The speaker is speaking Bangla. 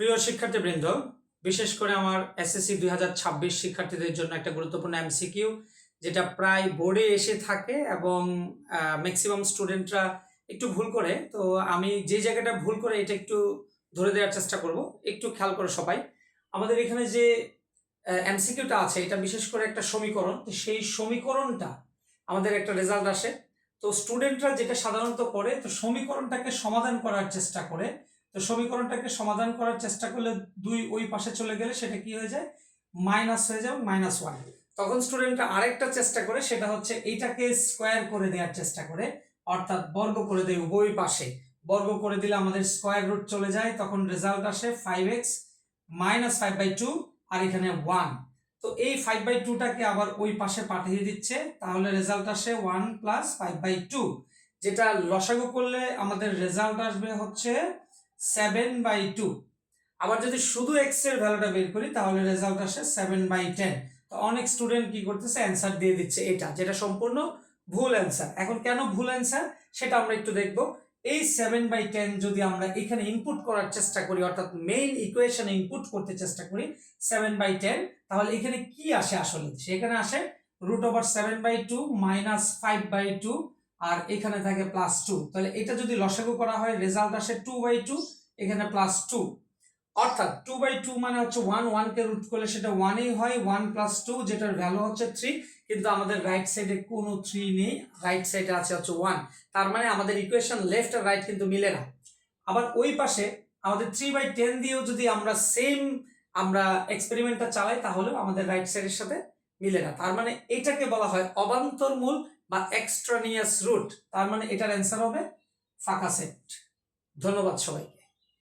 প্রিয় শিক্ষার্থীবৃন্দ, বিশেষ করে আমার এসএসসি 2026 শিক্ষার্থীদের জন্য একটা গুরুত্বপূর্ণ এমসিকিউ যেটা প্রায় বোর্ডে এসে থাকে এবং ম্যাক্সিমাম স্টুডেন্টরা একটু ভুল করে। তো আমি যে জায়গাটা ভুল করে এটা একটু ধরে দেওয়ার চেষ্টা করব। একটু খেয়াল করো সবাই। আমাদের এখানে যে এমসিকিউটা আছে এটা বিশেষ করে একটা সমীকরণ, তো সেই সমীকরণটা আমাদের একটা রেজাল্ট আসে। তো স্টুডেন্টরা যেটা সাধারণত করে, তো সমীকরণটাকে সমাধান করার চেষ্টা করে। তো সমীকরণটাকে সমাধান করার চেষ্টা করলে দুই ওই পাশে চলে গেলে সেটা কি হয়ে যায়, মাইনাস হয়ে যাবে, -1। তখন স্টুডেন্টরা আরেকটা চেষ্টা করে, সেটা হচ্ছে এইটাকে স্কোয়ার করে দেওয়ার চেষ্টা করে, অর্থাৎ বর্গ করে দেয় উভয় পাশে। বর্গ করে দিলে আমাদের স্কোয়ার রুট চলে যায়, তখন রেজাল্ট আসে 5x -5/2 আর এখানে 1। তো এই 5/2টাকে আবার ওই পাশে পাঠিয়ে দিচ্ছে, তাহলে রেজাল্ট আসে 1 + 5/2, যেটা লসাগু করলে আমাদের রেজাল্ট আসবে হচ্ছে 7/2। আবার যদি শুধু x এর ভ্যালুটা বের করি তাহলে রেজাল্ট আসে 7/10। তো অনেক স্টুডেন্ট কি করতেছে, অ্যান্সার দিয়ে দিচ্ছে এটা, যেটা সম্পূর্ণ ভুল অ্যান্সার। এখন কেন ভুল অ্যান্সার সেটা আমরা একটু দেখব। এই 7/10 যদি আমরা এখানে ইনপুট করার চেষ্টা করি, অর্থাৎ মেইন ইকুয়েশনে ইনপুট করতে চেষ্টা করি 7/10, তাহলে এখানে কি আসে আসলে? সেখানে আসে √7/2 -5/2, আর এখানে থাকে +2। তাহলে এটা যদি লসাগু করা হয় রেজাল্ট আসে 2/2, এখানে +2, অর্থাৎ 2/2 মানে হচ্ছে 1 কে রুট করলে সেটা 1ই হয়। 1 + 2 যেটার ভ্যালু হচ্ছে 3, কিন্তু আমাদের রাইট সাইডে কোনো 3 নেই, রাইট সাইডে আছে হচ্ছে 1। তার মানে আমাদের ইকুয়েশন লেফট আর রাইট কিন্তু মিলে না। আবার ওই পাশে আমাদের 3/10 দিয়েও যদি আমরা সেম এক্সপেরিমেন্টটা চালাই তাহলেও আমাদের রাইট সাইডের সাথে মিলে না। তার মানে এটাকে বলা হয় অবান্তরমূল বা এক্সট্রানিয়াস রুট। তার মানে এটার অ্যান্সার হবে ফাঁকা সেট। ধন্যবাদ সবাইকে।